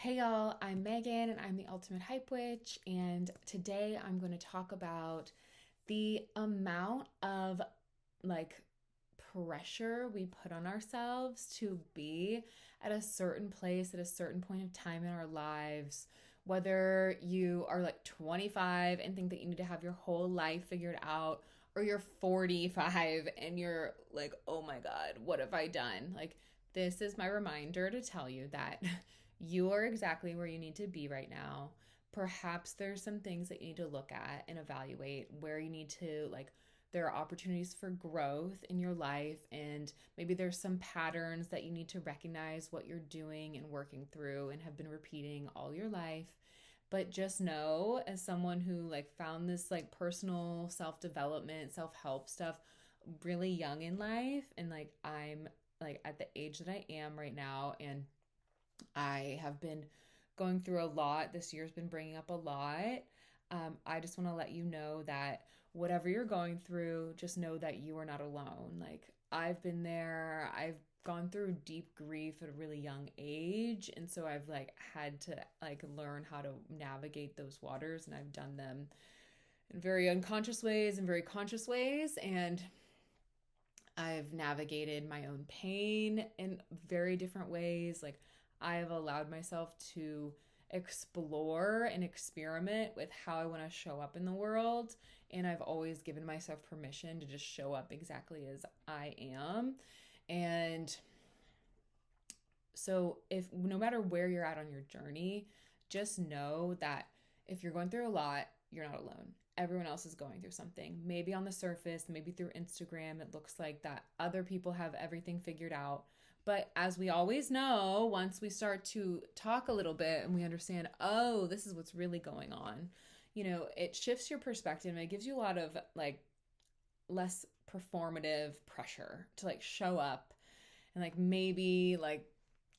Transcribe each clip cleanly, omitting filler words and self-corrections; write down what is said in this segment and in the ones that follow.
Hey y'all, I'm Megan and I'm the Ultimate Hype Witch, and today I'm going to talk about the amount of like pressure we put on ourselves to be at a certain place at a certain point of time in our lives. Whether you are like 25 and think that you need to have your whole life figured out, or you're 45 and you're like, oh my God, what have I done? Like, this is my reminder to tell you that you are exactly where you need to be right now. Perhaps there's some things that you need to look at and evaluate where you need to, like, there are opportunities for growth in your life, and maybe there's some patterns that you need to recognize what you're doing and working through and have been repeating all your life. But just know, as someone who like found this like personal self-development, self-help stuff really young in life, and like I'm like at the age that I am right now, and I have been going through a lot. This year's been bringing up a lot. I just want to let you know that whatever you're going through, just know that you are not alone. Like, I've been there. I've gone through deep grief at a really young age, and so I've like had to like learn how to navigate those waters, and I've done them in very unconscious ways and very conscious ways, and I've navigated my own pain in very different ways. Like, I've allowed myself to explore and experiment with how I want to show up in the world. And I've always given myself permission to just show up exactly as I am. And so, if no matter where you're at on your journey, just know that if you're going through a lot, you're not alone. Everyone else is going through something. Maybe on the surface, maybe through Instagram, it looks like that other people have everything figured out. But as we always know, once we start to talk a little bit and we understand, oh, this is what's really going on, it shifts your perspective and it gives you a lot of like less performative pressure to like show up, and like maybe like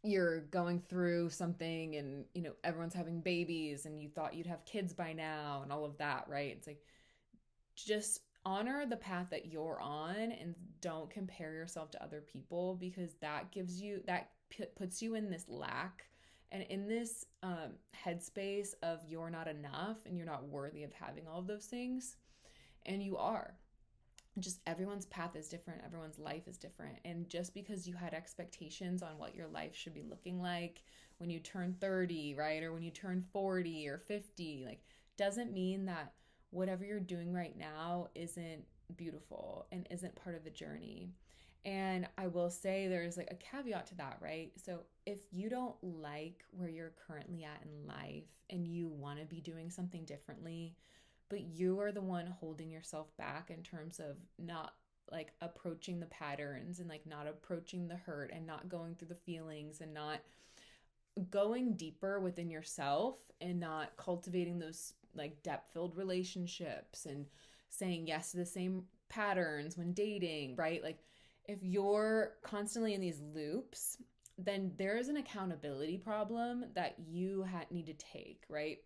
you're going through something and everyone's having babies and you thought you'd have kids by now and all of that, right? It's like, just honor the path that you're on and don't compare yourself to other people, because puts you in this lack and in this headspace of you're not enough and you're not worthy of having all of those things. And you are. Just everyone's path is different, everyone's life is different, and just because you had expectations on what your life should be looking like when you turn 30, right, or when you turn 40 or 50, like, doesn't mean that whatever you're doing right now isn't beautiful and isn't part of the journey. And I will say there's like a caveat to that, right? So if you don't like where you're currently at in life and you want to be doing something differently, but you are the one holding yourself back in terms of not like approaching the patterns and like not approaching the hurt and not going through the feelings and not going deeper within yourself and not cultivating those like depth-filled relationships and saying yes to the same patterns when dating, right? Like, if you're constantly in these loops, then there is an accountability problem that you need to take, right?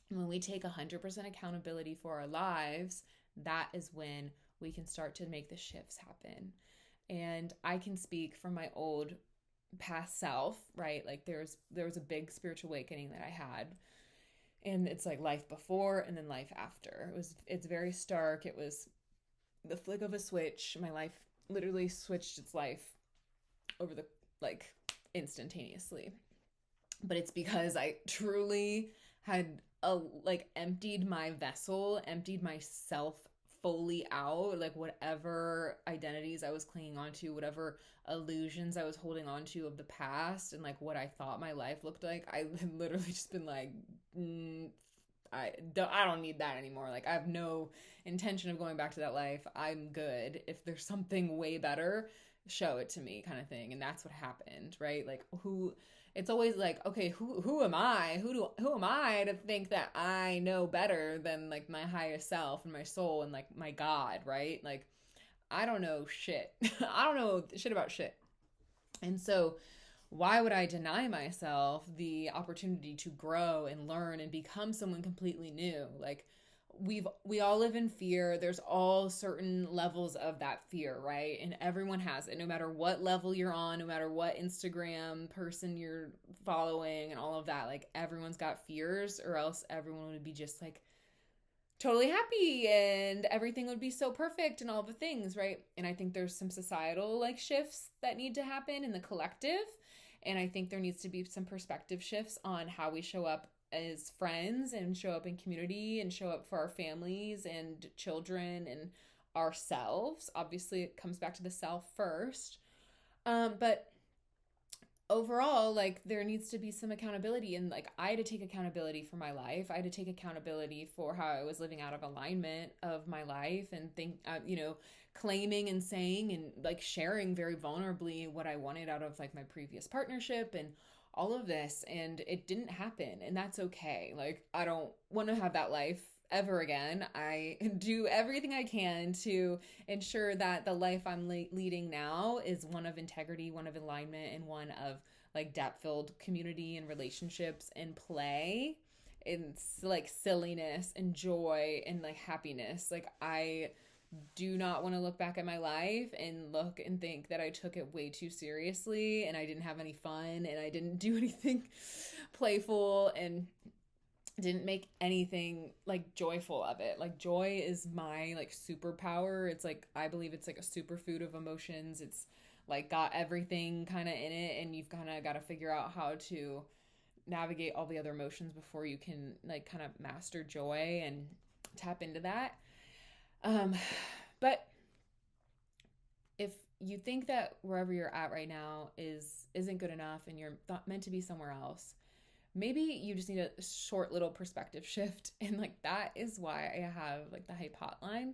When we take 100% accountability for our lives, that is when we can start to make the shifts happen. And I can speak from my old past self, right? Like, there was a big spiritual awakening that I had. And it's like life before and then life after. It's very stark. It was the flick of a switch. My life literally switched its life over the like instantaneously. But it's because I truly had emptied my vessel, emptied myself fully out, like whatever identities I was clinging on to, whatever illusions I was holding on to of the past and like what I thought my life looked like. I had literally just been like, I don't need that anymore. Like, I have no intention of going back to that life. I'm good. If there's something way better, show it to me, kind of thing. And that's what happened, right? Like, it's always like, okay, who am I? Who am I to think that I know better than like my highest self and my soul and like my God, right? Like, I don't know shit. I don't know shit about shit. And so why would I deny myself the opportunity to grow and learn and become someone completely new? Like, we all live in fear. There's all certain levels of that fear, right? And everyone has it, no matter what level you're on, no matter what Instagram person you're following and all of that. Like everyone's got fears, or else everyone would be just like totally happy and everything would be so perfect and all the things, right? And I think there's some societal like shifts that need to happen in the collective. And I think there needs to be some perspective shifts on how we show up as friends and show up in community and show up for our families and children and ourselves. Obviously, it comes back to the self first. But overall, like there needs to be some accountability, and like I had to take accountability for my life. I had to take accountability for how I was living out of alignment of my life, and claiming and saying and like sharing very vulnerably what I wanted out of like my previous partnership and all of this, and it didn't happen, and that's okay. Like I don't want to have that life ever again. I do everything I can to ensure that the life I'm leading now is one of integrity, one of alignment, and one of like depth-filled community and relationships and play and like silliness and joy and like happiness. Like I do not want to look back at my life and look and think that I took it way too seriously and I didn't have any fun and I didn't do anything playful and didn't make anything like joyful of it. Like joy is my like superpower. It's like I believe it's like a superfood of emotions. It's like got everything kind of in it, and you've kind of got to figure out how to navigate all the other emotions before you can like kind of master joy and tap into that. But if you think that wherever you're at right now isn't good enough and you're meant to be somewhere else, maybe you just need a short little perspective shift. And like that is why I have like the Hype Hotline.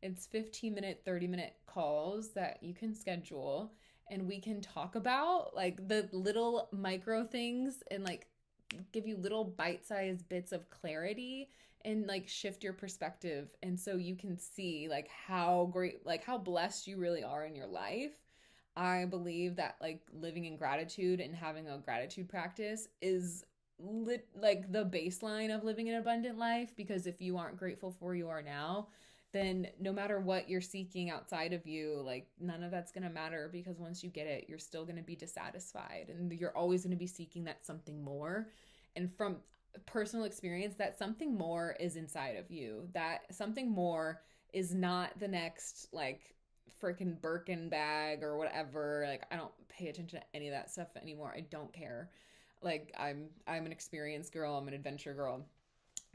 It's 15-minute, 30-minute calls that you can schedule, and we can talk about like the little micro things and like give you little bite-sized bits of clarity and like shift your perspective. And so you can see like how great, like how blessed you really are in your life. I believe that like living in gratitude and having a gratitude practice is like the baseline of living an abundant life, because if you aren't grateful for where you are now, then no matter what you're seeking outside of you, like none of that's going to matter, because once you get it, you're still going to be dissatisfied and you're always going to be seeking that something more. And from personal experience, that something more is inside of you. That something more is not the next like freaking Birkin bag or whatever. Like I don't pay attention to any of that stuff anymore. I don't care. Like I'm an experience girl. I'm an adventure girl.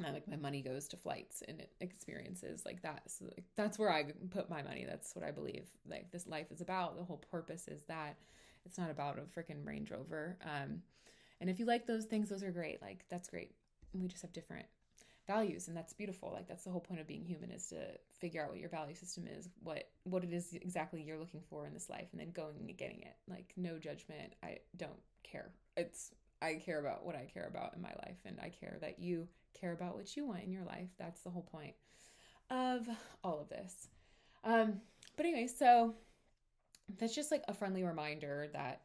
And like my money goes to flights and experiences like that. So like, that's where I put my money. That's what I believe like this life is about. The whole purpose is that it's not about a freaking Range Rover. And if you like those things, those are great. Like that's great. We just have different values, and that's beautiful. Like that's the whole point of being human, is to figure out what your value system is, what it is exactly you're looking for in this life, and then going and getting it. Like no judgment. I don't care. I care about what I care about in my life, and I care that you care about what you want in your life. That's the whole point of all of this. But anyway, so that's just like a friendly reminder that,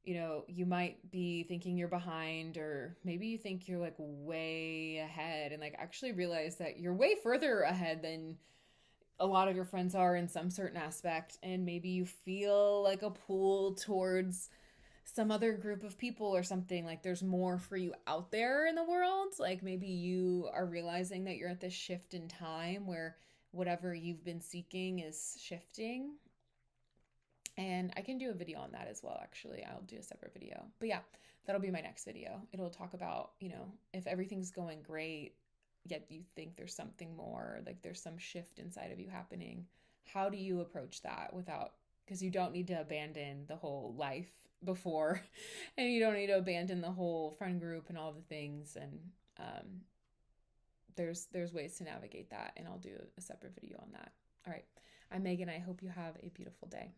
you know, you might be thinking you're behind, or maybe you think you're like way ahead, and like actually realize that you're way further ahead than a lot of your friends are in some certain aspect. And maybe you feel like a pull towards some other group of people or something. Like there's more for you out there in the world. Like maybe you are realizing that you're at this shift in time where whatever you've been seeking is shifting. And I can do a video on that as well, actually. I'll do a separate video. But yeah, that'll be my next video. It'll talk about, you know, if everything's going great, yet you think there's something more, like there's some shift inside of you happening. How do you approach that without, because you don't need to abandon the whole life before, and you don't need to abandon the whole friend group and all the things. And there's ways to navigate that, and I'll do a separate video on that. All right. I'm Megan. I hope you have a beautiful day.